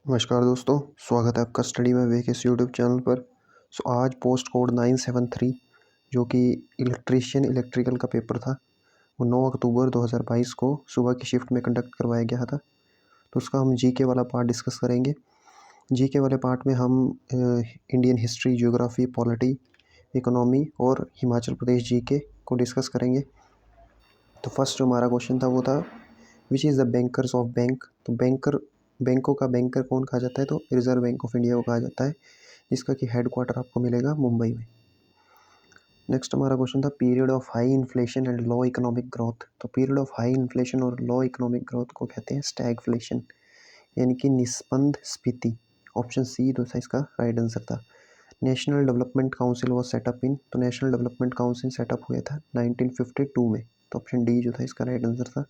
नमस्कार दोस्तों, स्वागत है आपका स्टडी में वे के इस यूट्यूब चैनल पर। आज पोस्ट कोड 973 जो कि इलेक्ट्रिकल का पेपर था, वो 9 अक्टूबर 2022 को सुबह की शिफ्ट में कंडक्ट करवाया गया था। तो उसका हम जीके वाला पार्ट डिस्कस करेंगे। जीके वाले पार्ट में हम Indian history, geography, polity, economy और हिमाचल प्रदेश जीके को डिस्कस करेंगे। तो फर्स्ट जो हमारा क्वेश्चन था वो था, which is the bankers of bank. तो बैंकों का बैंकर कौन कहा जाता है? तो रिजर्व बैंक ऑफ इंडिया को कहा जाता है, जिसका कि हेडक्वार्टर आपको मिलेगा मुंबई में। नेक्स्ट हमारा क्वेश्चन था, period of high inflation and low economic growth. तो पीरियड ऑफ हाई इन्फ्लेशन और लो इकोनॉमिक ग्रोथ को कहते हैं स्टैगफ्लेशन, यानी कि निस्पंद स्फीति। ऑप्शन सी जो था इसका राइट आंसर था। National Development Council was set up in. तो नेशनल डेवलपमेंट काउंसिल सेटअप हुआ था 1952 में। तो ऑप्शन डी जो था इसका राइट आंसर था।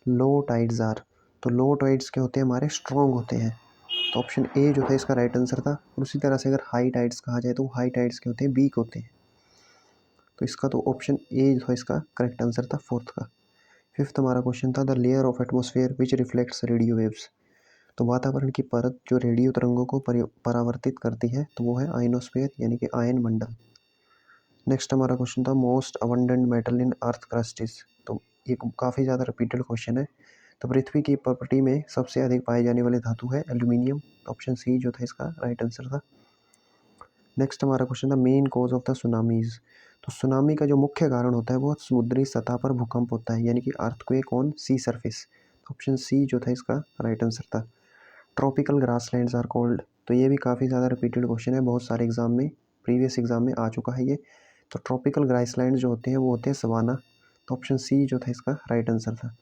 Low tides are. तो लो टाइड्स क्या होते हैं? हमारे स्ट्रॉन्ग होते हैं। तो ऑप्शन ए जो था इसका राइट आंसर था। और उसी तरह से अगर हाई टाइड्स कहा जाए तो हाई टाइड्स क्या होते हैं? वीक होते हैं। तो इसका तो ऑप्शन ए जो था इसका करेक्ट आंसर था फोर्थ का। फिफ्थ हमारा क्वेश्चन था, the layer of atmosphere which reflects radio waves. तो वातावरण की परत जो रेडियो तरंगों को परावर्तित करती है, तो वो है आयनोस्फेयर, यानी कि आयन मंडल। नेक्स्ट हमारा क्वेश्चन था, most abundant metal in earth crust is. तो ये काफ़ी ज़्यादा रिपीटेड क्वेश्चन है। तो पृथ्वी की प्रॉपर्टी में सबसे अधिक पाई जाने वाली धातु है एल्यूमिनियम। ऑप्शन सी जो था इसका राइट आंसर था। नेक्स्ट हमारा क्वेश्चन था, main cause of the tsunamis. तो सुनामी का जो मुख्य कारण होता है वो समुद्री सतह पर भूकंप होता है, यानी कि earthquake on sea surface. Option C जो था इसका राइट आंसर था। Tropical grasslands are cold. तो ये भी काफ़ी ज़्यादा रिपीटेड क्वेश्चन है, बहुत सारे एग्जाम में, प्रीवियस एग्जाम में आ चुका है ये। तो ट्रॉपिकल ग्रासलैंड जो होते हैं वो होते हैं सवाना। तो ऑप्शन सी जो था इसका राइट आंसर था।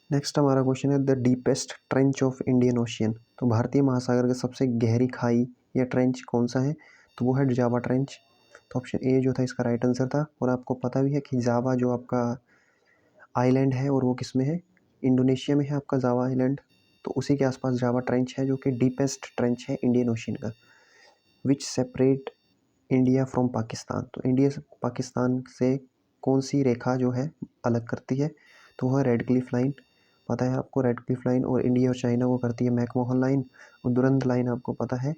नेक्स्ट हमारा क्वेश्चन है, the deepest trench of Indian ocean. तो भारतीय महासागर का सबसे गहरी खाई या ट्रेंच कौन सा है? तो वो है जावा ट्रेंच। तो ऑप्शन ए जो था इसका राइट आंसर था। और आपको पता भी है कि जावा जो आपका आइलैंड है, और वो किस में है? इंडोनेशिया में है आपका जावा आइलैंड। तो उसी के आसपास जावा ट्रेंच है, जो कि डीपेस्ट ट्रेंच है इंडियन ओशियन का। विच सेपरेट इंडिया फ्रॉम पाकिस्तान। तो इंडिया से पाकिस्तान से कौन सी रेखा जो है अलग करती है? तो वह रेड क्लिफ लाइन। पता है आपको रेड क्लिफ लाइन, और इंडिया और चाइना को करती है मैकमोहन लाइन। और दुरंत लाइन आपको पता है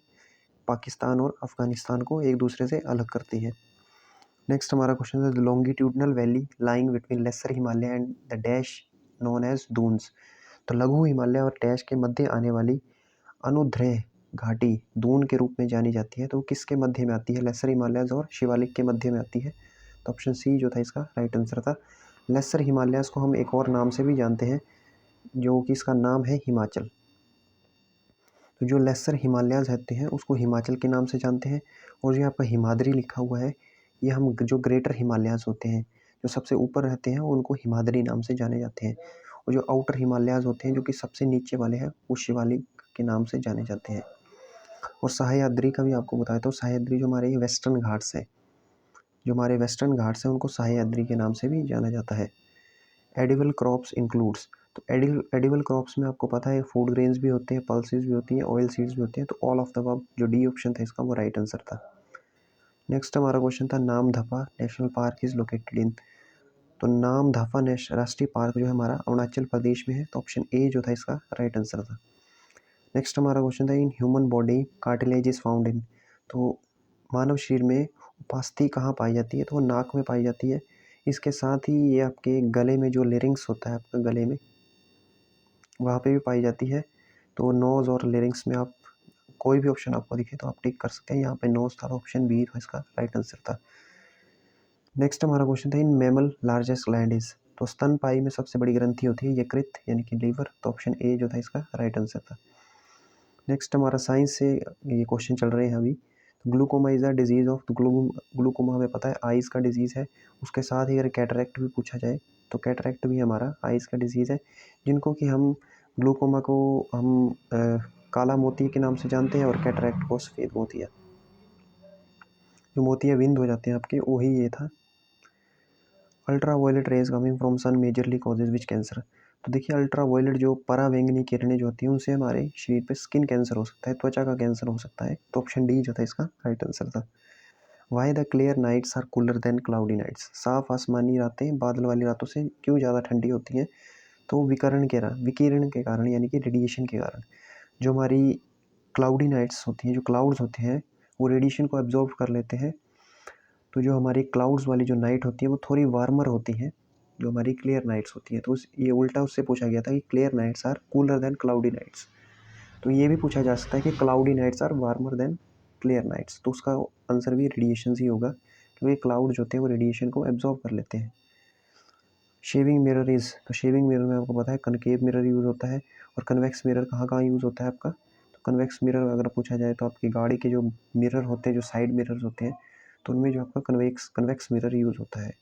पाकिस्तान और अफगानिस्तान को एक दूसरे से अलग करती है। नेक्स्ट हमारा क्वेश्चन है, the longitudinal valley lying between lesser Himalaya and the dash known as Duns. तो लघु हिमालय और डैश के मध्य आने वाली अनुध्रेय घाटी दून के रूप में जानी जाती है। तो किसके मध्य में आती है? लेसर हिमालयज और शिवालिक के मध्य में आती है। तो ऑप्शन सी जो था इसका राइट आंसर था। लेसर हिमालयज को हम एक और नाम से भी जानते हैं, जो कि इसका नाम है हिमाचल। तो जो लेसर हिमालयज रहते हैं उसको हिमाचल के नाम से जानते हैं। और जो आपका हिमाद्री लिखा हुआ है, ये हम जो ग्रेटर हिमालयज होते हैं, जो सबसे ऊपर रहते हैं, उनको हिमाद्री नाम से जाने जाते हैं। और जो आउटर हिमालयज होते हैं, जो कि सबसे नीचे वाले हैं, वो शिवालिक के नाम से जाने जाते हैं। और सह्याद्री का भी आपको बताया, तो सह्याद्री जो हमारे वेस्टर्न घाट्स है, जो हमारे वेस्टर्न घाट्स हैं, उनको सह्याद्री के नाम से भी जाना जाता है। Edible crops includes. तो एडिबल क्रॉप्स में आपको पता है फूड ग्रेन्स भी होते हैं, पल्सेस भी होती हैं, ऑयल सीड्स भी होते हैं। तो ऑल ऑफ द अबव जो डी ऑप्शन था इसका वो राइट आंसर था। नेक्स्ट हमारा क्वेश्चन था, Namdapha national park is located in. तो नामदफा राष्ट्रीय पार्क जो है हमारा अरुणाचल प्रदेश में है। तो ऑप्शन ए जो था इसका राइट आंसर था। नेक्स्ट हमारा क्वेश्चन था, in human body cartilage is found in. तो मानव शरीर में उपास्थि कहाँ पाई जाती है? तो वो नाक में पाई जाती है। इसके साथ ही ये आपके गले में जो लेरिंग्स होता है आपका गले में, वहाँ पे भी पाई जाती है। तो नोज़ और लेरिंग्स में आप कोई भी ऑप्शन आपको दिखे तो आप टिक कर सकते हैं। यहाँ पे नोज़ था, ऑप्शन बी था इसका राइट आंसर था। नेक्स्ट हमारा क्वेश्चन था, इन मैमल लार्जेस्ट ग्लैंड इज। तो स्तनपायी में सबसे बड़ी ग्रंथि होती है यकृत, यानी कि लीवर। तो ऑप्शन ए जो था इसका राइट आंसर था। नेक्स्ट हमारा साइंस से ये क्वेश्चन चल रहे हैं अभी। Glaucoma is a disease of. Glaucoma हमें पता है आइज़ का डिजीज़ है। उसके साथ ही अगर कैटरेक्ट भी पूछा जाए तो कैटरेक्ट भी हमारा आइज़ का डिजीज़ है, जिनको कि हम ग्लूकोमा को हम काला मोती के नाम से जानते हैं, और कैटरेक्ट को सफ़ेद मोतिया। जो मोतिया विंद हो जाते हैं आपके, वही ये था। Ultraviolet rays coming from sun majorly causes which cancer. तो देखिए, अल्ट्रा वायलेट जो परावैंगनी किरणें जो होती हैं, उनसे हमारे शरीर पे स्किन कैंसर हो सकता है, त्वचा का कैंसर हो सकता है। तो ऑप्शन डी जो था इसका राइट आंसर था। Why the clear nights are cooler than cloudy nights. साफ आसमानी रातें बादल वाली रातों से क्यों ज़्यादा ठंडी होती हैं? तो विकिरण के कारण यानी कि रेडिएशन के कारण जो हमारी क्लाउडी नाइट्स होती हैं, जो क्लाउड्स होते हैं वो रेडिएशन को एब्जॉर्ब कर लेते हैं। तो जो हमारी क्लाउड्स वाली जो नाइट होती है वो थोड़ी वार्मर होती हैं जो हमारी क्लियर नाइट्स होती हैं। तो ये उल्टा उससे पूछा गया था कि clear nights are cooler than cloudy nights. तो ये भी पूछा जा सकता है कि cloudy nights are warmer than clear nights. तो उसका आंसर भी रेडिएशन ही होगा क्योंकि क्लाउड जो होते हैं वो रेडिएशन को एब्जॉर्ब कर लेते हैं। शेविंग मिरर तो शेविंग मिरर में आपको पता है कनकेव मिरर यूज़ होता है। और कन्वेक्स मिरर कहाँ कहाँ यूज़ होता है आपका? तो कन्वेक्स मिरर अगर पूछा जाए तो आपकी गाड़ी के जो मिरर होते हैं, जो साइड मिरर्स होते हैं, तो उनमें जो आपका कन्वेक्स मिरर यूज़ होता है।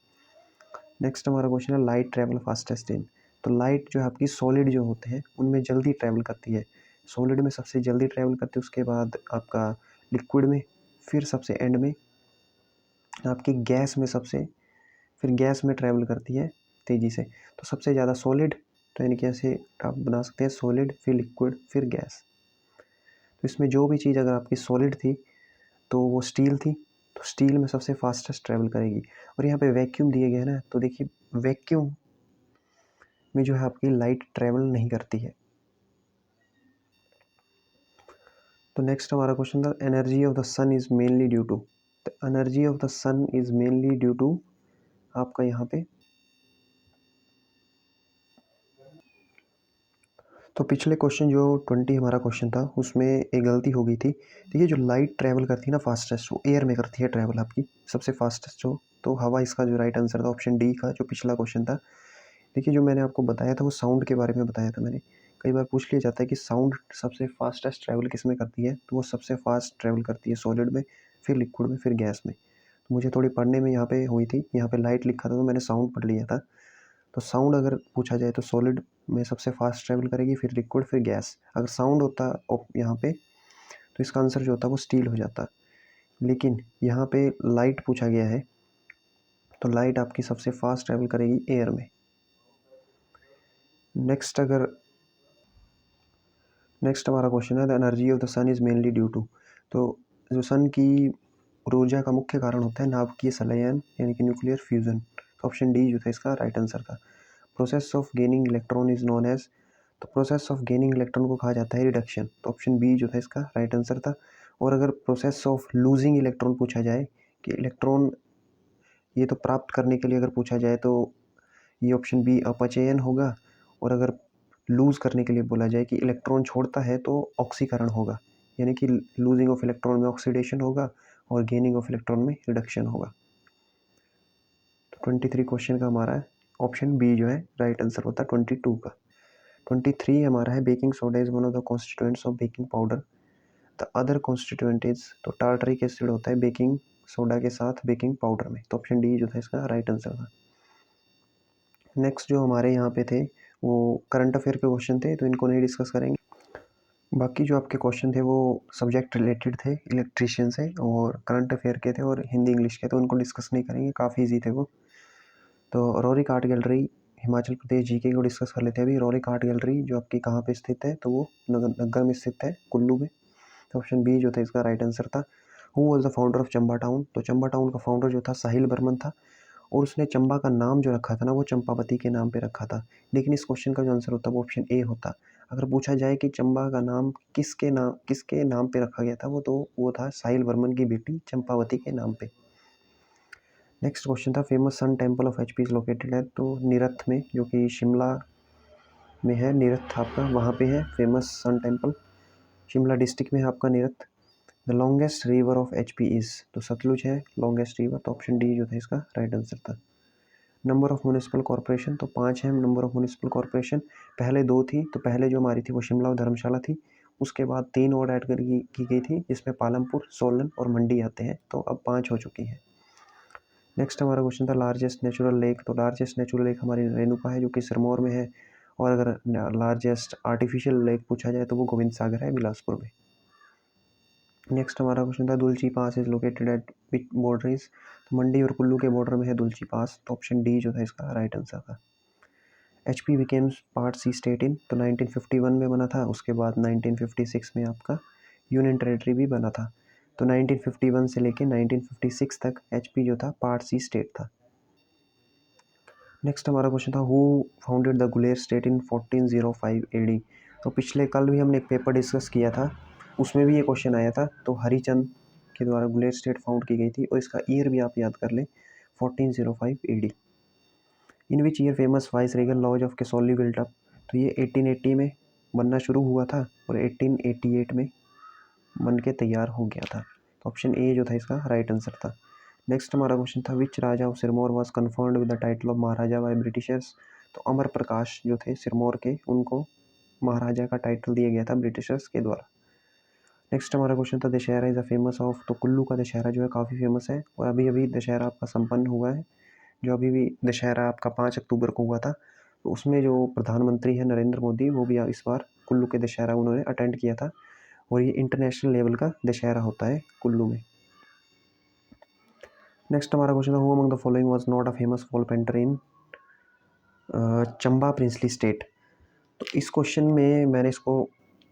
नेक्स्ट हमारा क्वेश्चन है लाइट ट्रैवल फास्टेस्ट इन। तो लाइट जो है आपकी सॉलिड जो होते हैं उनमें जल्दी ट्रैवल करती है। सॉलिड में सबसे जल्दी ट्रैवल करती है, उसके बाद आपका लिक्विड में, फिर सबसे एंड में आपकी गैस में फिर गैस में ट्रैवल करती है तेज़ी से। तो सबसे ज़्यादा सॉलिड, तो यानी कि ऐसे आप बना सकते हैं सॉलिड, फिर लिक्विड, फिर गैस। तो इसमें जो भी चीज़ अगर आपकी सॉलिड थी तो वो स्टील थी, तो स्टील में सबसे फास्टेस्ट ट्रैवल करेगी। और यहाँ पे वैक्यूम दिए गए हैं ना, तो देखिए वैक्यूम में जो है आपकी लाइट ट्रैवल नहीं करती है। तो नेक्स्ट हमारा क्वेश्चन था energy of the sun is mainly due to. The energy of the sun is mainly due to आपका यहाँ पे, तो पिछले क्वेश्चन जो 20 हमारा क्वेश्चन था उसमें एक गलती हो गई थी। देखिए जो लाइट ट्रैवल करती है ना फास्टेस्ट, वो एयर में करती है ट्रैवल आपकी सबसे फास्टेस्ट जो, तो हवा इसका जो राइट आंसर था ऑप्शन डी का जो पिछला क्वेश्चन था। देखिए जो मैंने आपको बताया था वो साउंड के बारे में बताया था मैंने। कई बार पूछ लिया जाता है कि साउंड सबसे फास्टेस्ट ट्रैवल किस में करती है, तो वो सबसे फास्ट ट्रैवल करती है सॉलिड में, फिर लिक्विड में, फिर गैस में। तो मुझे थोड़ी पढ़ने में यहाँ पे हुई थी, यहाँ पे लाइट लिखा था तो मैंने साउंड पढ़ लिया था। तो साउंड अगर पूछा जाए तो सॉलिड में सबसे फास्ट ट्रैवल करेगी, फिर लिक्विड, फिर गैस। अगर साउंड होता यहाँ पे तो इसका आंसर जो होता वो स्टील हो जाता। लेकिन यहाँ पे लाइट पूछा गया है तो लाइट आपकी सबसे फास्ट ट्रैवल करेगी एयर में। नेक्स्ट हमारा क्वेश्चन है the energy of the sun is mainly due to. तो जो सन की ऊर्जा का मुख्य कारण होता है नाभिकीय संलयन यानी कि न्यूक्लियर फ्यूजन। तो ऑप्शन डी जो था इसका राइट आंसर था। Process of gaining electron is known as. तो प्रोसेस ऑफ गेनिंग इलेक्ट्रॉन को कहा जाता है रिडक्शन। तो ऑप्शन बी जो था इसका राइट आंसर था। और अगर प्रोसेस ऑफ लूजिंग इलेक्ट्रॉन पूछा जाए कि इलेक्ट्रॉन ये तो प्राप्त करने के लिए अगर पूछा जाए तो ये ऑप्शन बी अपचयन होगा। और अगर लूज़ करने के लिए बोला जाए कि इलेक्ट्रॉन छोड़ता है तो ऑक्सीकरण होगा, यानी कि लूजिंग ऑफ इलेक्ट्रॉन में ऑक्सीडेशन होगा और गेनिंग ऑफ इलेक्ट्रॉन में रिडक्शन होगा। तो 23 क्वेश्चन का हमारा ऑप्शन बी जो है राइट आंसर होता है 22 का। 23 हमारा है baking soda is one of the constituents of baking powder. The other constituent is, तो टार्टरिक एसिड होता है बेकिंग सोडा के साथ बेकिंग पाउडर में। तो ऑप्शन डी जो था इसका राइट आंसर था। नेक्स्ट जो हमारे यहाँ पे थे वो करंट अफेयर के क्वेश्चन थे, तो इनको नहीं डिस्कस करेंगे। बाकी जो आपके क्वेश्चन थे वो सब्जेक्ट रिलेटेड थे, इलेक्ट्रीशियन से और करंट अफेयर के थे और हिंदी इंग्लिश के, तो उनको डिस्कस नहीं करेंगे, काफ़ी ईजी थे वो। तो Roerich art gallery Himachal Pradesh GK को डिस्कस कर लेते हैं अभी। रोरिक आर्ट गैलरी जो आपकी कहाँ पे स्थित है, तो वो नग्गर में स्थित है, कुल्लू में। तो ऑप्शन बी जो था इसका राइट आंसर था। Who was the founder of Chamba town. तो चंबा टाउन का फाउंडर जो था साहिल बर्मन था और उसने चंबा का नाम जो रखा था ना वो चंपावती के नाम पे रखा था। लेकिन इस क्वेश्चन का जो आंसर होता वो ऑप्शन ए होता। अगर पूछा जाए कि चंबा का नाम किसके नाम पे रखा गया था वो था साहिल वर्मन की बेटी चंपावती के नाम पे। नेक्स्ट क्वेश्चन था famous sun temple of HP is located है। तो नीरथ में, जो कि शिमला में है, नीरथ आपका वहाँ पे है famous sun temple. Shimla district में है आपका Nirath. The longest river of HP is, तो सतलुज है लॉन्गेस्ट रिवर। तो ऑप्शन डी जो था इसका राइट आंसर था। नंबर ऑफ म्यूनिसिपल कॉर्पोरेशन, तो 5 है नंबर ऑफ म्यूनिसिपल कॉर्पोरेशन। पहले 2 थी, तो पहले जो हमारी थी वो शिमला और धर्मशाला थी। उसके बाद 3 और ऐड की गई थी जिसमें पालमपुर, सोलन और मंडी आते हैं, तो अब 5 हो चुकी हैं। नेक्स्ट हमारा क्वेश्चन था लार्जेस्ट नेचुरल लेक। तो लार्जेस्ट नेचुरल लेक हमारी रेणुका है जो कि सिरमौर में है। और अगर लार्जेस्ट आर्टिफिशियल लेक पूछा जाए तो वो गोविंद सागर है बिलासपुर में। नेक्स्ट हमारा क्वेश्चन था दुलची पास इज लोकेटेड एट विच बॉर्डरीज। तो मंडी और कुल्लू के बॉर्डर में है दुलची पास। तो ऑप्शन डी जो था इसका राइट आंसर था। HP becomes part C state in, तो 1951 में बना था। उसके बाद 1956 में आपका यूनियन टेरेटरी भी बना था। तो 1951 से लेके 1956 तक एचपी जो था पार्ट सी स्टेट था। नेक्स्ट हमारा क्वेश्चन था who founded the Guler state in 1405 AD. तो पिछले कल भी हमने एक पेपर डिस्कस किया था, उसमें भी ये क्वेश्चन आया था। तो हरिचंद के द्वारा गुलेर स्टेट फाउंड की गई थी और इसका ईयर भी आप याद कर लें 1405 AD. In which year famous viceregal lodge of Kasauli built up. तो ये 1880 में बनना शुरू हुआ था और 1888 में बन के तैयार हो गया था। तो ऑप्शन ए जो था इसका राइट आंसर था। नेक्स्ट हमारा क्वेश्चन था which raja of Sirmaur was confirmed with the title of maharaja by Britishers. तो अमर प्रकाश जो थे सिरमौर के, उनको महाराजा का टाइटल दिया गया था ब्रिटिशर्स के द्वारा। नेक्स्ट हमारा क्वेश्चन था Dussehra is a famous of. तो कुल्लू का दशहरा जो है काफ़ी फेमस है और अभी अभी दशहरा आपका संपन्न हुआ है। जो अभी भी दशहरा आपका 5 अक्टूबर को हुआ था, तो उसमें जो प्रधानमंत्री है नरेंद्र मोदी, वो भी इस बार कुल्लू के दशहरा उन्होंने अटेंड किया था और ये इंटरनेशनल लेवल का दशहरा होता है कुल्लू में। नेक्स्ट हमारा क्वेश्चन था who among the following was not a famous wall painter in Chamba princely state. तो इस क्वेश्चन में मैंने इसको,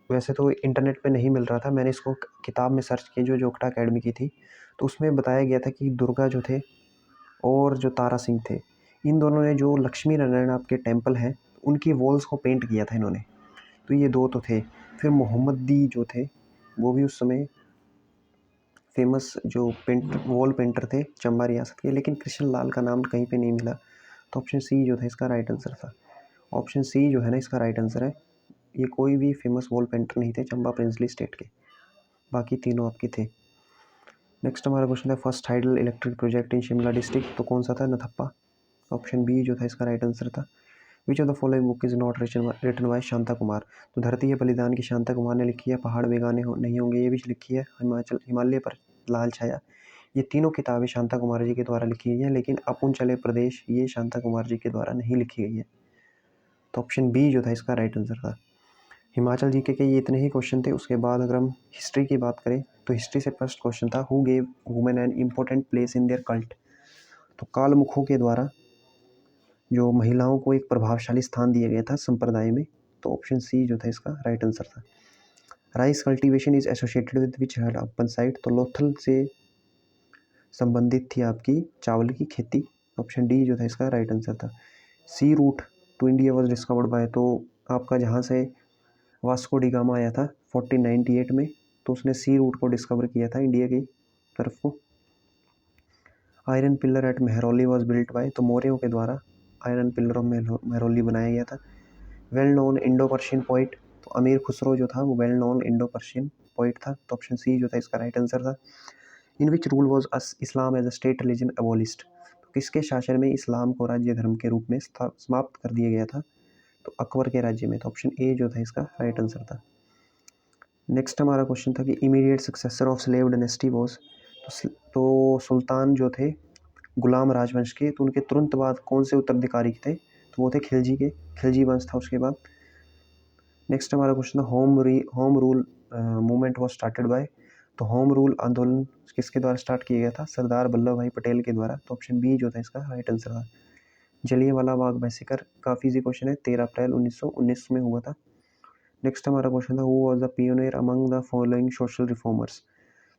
वैसे तो इंटरनेट पे नहीं मिल रहा था, मैंने इसको किताब में सर्च की जो जोगटा अकेडमी की थी। तो उसमें बताया गया था कि दुर्गा जो थे और जो तारा सिंह थे, इन दोनों ने जो लक्ष्मी नारायण आपके टेम्पल हैं उनकी वॉल्स को पेंट किया था इन्होंने। तो ये दो तो थे। फिर मोहम्मद दी जो थे वो भी उस समय फेमस जो वॉल पेंटर थे चंबा रियासत के, लेकिन कृष्ण लाल का नाम कहीं पे नहीं मिला। तो ऑप्शन सी जो था इसका राइट आंसर था। ऑप्शन सी जो है ना इसका राइट आंसर है। ये कोई भी फेमस वॉल पेंटर नहीं थे चंबा प्रिंसली स्टेट के, बाकी तीनों आपके थे। नेक्स्ट हमारा क्वेश्चन है first hydel electric project in Shimla district. तो कौन सा था? नथप्पा। ऑप्शन बी जो था इसका राइट आंसर था। Which of the following book is not written by Shanta Kumar. तो धरती है बलिदान की शांता कुमार ने लिखी है। पहाड़ बेगाने नहीं होंगे ये भी लिखी है। हिमालय पर लाल छाया, ये तीनों किताबें शांता कुमार जी के द्वारा लिखी गई हैं, लेकिन अपुन चले प्रदेश ये शांता कुमार जी के द्वारा नहीं लिखी गई है। तो ऑप्शन बी जो था इसका राइट आंसर था। हिमाचल जीके के ये इतने ही क्वेश्चन थे। उसके बाद अगर हम हिस्ट्री की बात करें तो हिस्ट्री से फर्स्ट क्वेश्चन था who gave women an important place in their cult. तो कालमुखों के द्वारा जो महिलाओं को एक प्रभावशाली स्थान दिया गया था संप्रदाय में। तो ऑप्शन सी जो था इसका राइट आंसर था। Rice cultivation is associated with which Harappan site. तो लोथल से संबंधित थी आपकी चावल की खेती। ऑप्शन डी जो था इसका राइट आंसर था। Sea route to India was discovered by. तो आपका जहाँ से वास्को डी गामा आया था 1498 में, तो उसने सी रूट को डिस्कवर किया था इंडिया की तरफ को। Iron pillar at Mehrauli was built by. तो मौर्यों के द्वारा आयरन पिलर ऑफ मेहरौली बनाया गया था। Well known Indo Persian poet. तो अमीर खुसरो जो था वो well known Indo Persian poet था। तो ऑप्शन सी जो था इसका राइट आंसर था। In which rule was Islam as a state religion abolished. तो किसके शासन में इस्लाम को राज्य धर्म के रूप में समाप्त कर दिया गया था? तो अकबर के राज्य में। तो ऑप्शन ए जो था इसका राइट आंसर था। नेक्स्ट हमारा क्वेश्चन था कि immediate successor of slave dynasty was. तो सुल्तान जो थे गुलाम राजवंश के, तो उनके तुरंत बाद कौन से उत्तराधिकारी थे? तो वो थे खिलजी के, खिलजी वंश था उसके बाद। नेक्स्ट हमारा क्वेश्चन था home rule movement was started by. तो होम रूल आंदोलन किसके द्वारा स्टार्ट किया गया था? सरदार वल्लभ भाई पटेल के द्वारा। तो ऑप्शन बी जो था इसका राइट आंसर था। जलियांवाला बाग मैसेकर काफ़ी इजी क्वेश्चन है, 13 अप्रैल 1919 में हुआ था। नेक्स्ट हमारा क्वेश्चन था who was the pioneer among the following social reformers.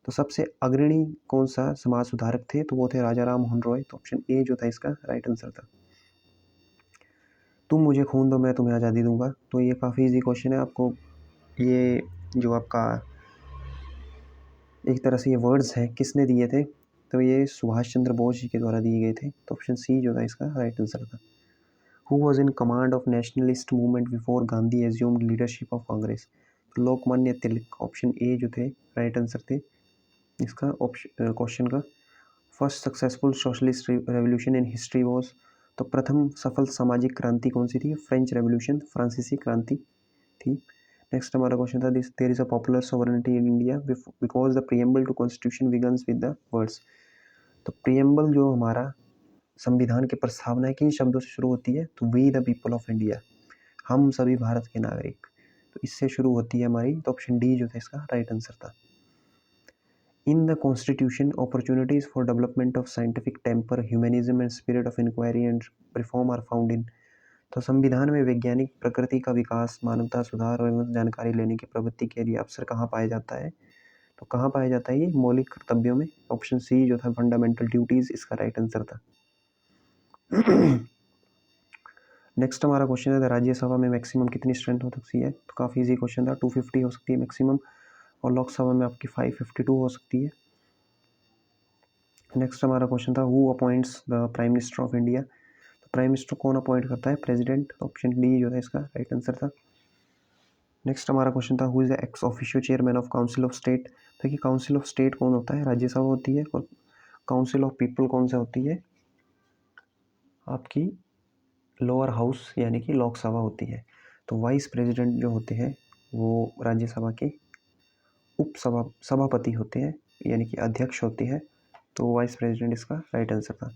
तो सबसे अग्रणी कौन सा समाज सुधारक थे? तो वो थे राजा राम मोहन रॉय। तो ऑप्शन ए जो था इसका राइट आंसर था। तुम मुझे खून दो मैं तुम्हें आज़ादी दूंगा। तो ये काफ़ी इजी क्वेश्चन है। आपको ये जो आपका एक तरह से ये वर्ड्स हैं किसने दिए थे? तो ये सुभाष चंद्र बोस जी के द्वारा दिए गए थे। तो ऑप्शन सी जो था इसका राइट आंसर था। Who was in command of nationalist movement before Gandhi assumed leadership of Congress. तो लोकमान्य तिलक। ऑप्शन ए जो थे राइट आंसर थे इसका ऑप्शन क्वेश्चन का। First successful socialist revolution in history was. तो प्रथम सफल सामाजिक क्रांति कौन सी थी? फ्रेंच रेवोल्यूशन, फ्रांसीसी क्रांति थी। नेक्स्ट हमारा क्वेश्चन था this there is a popular sovereignty in India because the preamble to constitution begins with the words. तो प्रीएम्बल जो हमारा संविधान की प्रस्तावना है किन शब्दों से शुरू होती है? तो we the people of India, हम सभी भारत के नागरिक। तो इससे शुरू होती है हमारी। तो ऑप्शन डी जो था इसका राइट आंसर था। In the constitution opportunities for development of scientific temper humanism and spirit of inquiry and reform are found in. तो संविधान में वैज्ञानिक प्रकृति का विकास, मानवता सुधार एवं जानकारी लेने की प्रवृत्ति के लिए अवसर कहाँ पाया जाता है? तो कहाँ पाया जाता है ये? मौलिक कर्तव्यों में। ऑप्शन सी जो था फंडामेंटल ड्यूटीज इसका राइट आंसर था। नेक्स्ट हमारा क्वेश्चन है राज्यसभा में मैक्सिमम कितनी स्ट्रेंथ हो सकती है। तो काफ़ी इजी क्वेश्चन था, 250 हो सकती है मैक्सिमम, और लोकसभा में आपकी 552 हो सकती है। नेक्स्ट हमारा क्वेश्चन था who appoints the prime minister of India. तो प्राइम मिनिस्टर कौन अपॉइंट करता है, प्रेसिडेंट। ऑप्शन डी जो था इसका राइट आंसर था। नेक्स्ट हमारा क्वेश्चन था who is the ex officio chairman of council of state. देखिए काउंसिल ऑफ स्टेट कौन होता है, राज्यसभा होती है, और काउंसिल ऑफ पीपल कौन सा होती है, आपकी लोअर हाउस यानी कि लोकसभा होती है। तो वाइस प्रेसिडेंट जो होते हैं वो राज्यसभा के सभापति होते हैं, यानी कि अध्यक्ष होते हैं। तो वाइस प्रेसिडेंट इसका राइट आंसर था।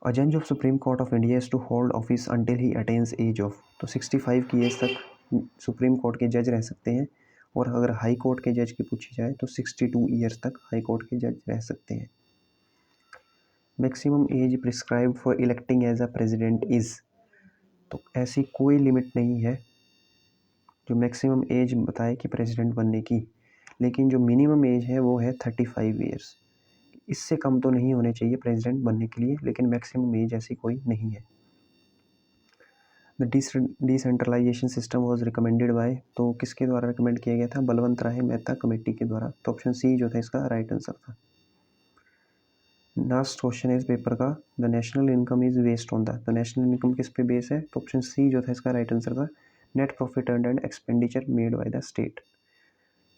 अ जज of supreme court of India is to hold office until he attains age of. तो 65 की एज तक सुप्रीम कोर्ट के जज रह सकते हैं, और अगर हाई कोर्ट के जज की पूछी जाए तो 62 ईयर्स तक हाई कोर्ट के जज रह सकते हैं। Maximum age prescribed for electing as a president is. तो ऐसी कोई लिमिट नहीं है जो मैक्सिमम एज बताए कि प्रेसिडेंट बनने की, लेकिन जो मिनिमम एज है वो है 35 ईयर्स। इससे कम तो नहीं होने चाहिए प्रेसिडेंट बनने के लिए, लेकिन मैक्सिमम एज ऐसी कोई नहीं है। The decentralisation system was recommended by. तो किसके द्वारा रिकमेंड किया गया था, बलवंत राय मेहता कमेटी के द्वारा। तो ऑप्शन सी जो था इसका राइट आंसर था। लास्ट क्वेश्चन है इस पेपर का, the national income is based on the. तो नेशनल इनकम किस पे बेस है, तो ऑप्शन सी जो था इसका राइट आंसर था, net profit earned and expenditure made by the state.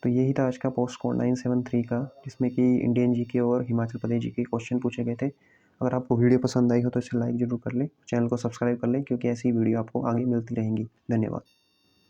तो यही था आज का पोस्ट कोड 973 का, जिसमें कि इंडियन जीके और हिमाचल प्रदेश जीके क्वेश्चन पूछे गए थे। अगर आपको वीडियो पसंद आई हो तो इसे लाइक जरूर कर लें, चैनल को सब्सक्राइब कर लें, क्योंकि ऐसी वीडियो आपको आगे मिलती रहेंगी। धन्यवाद।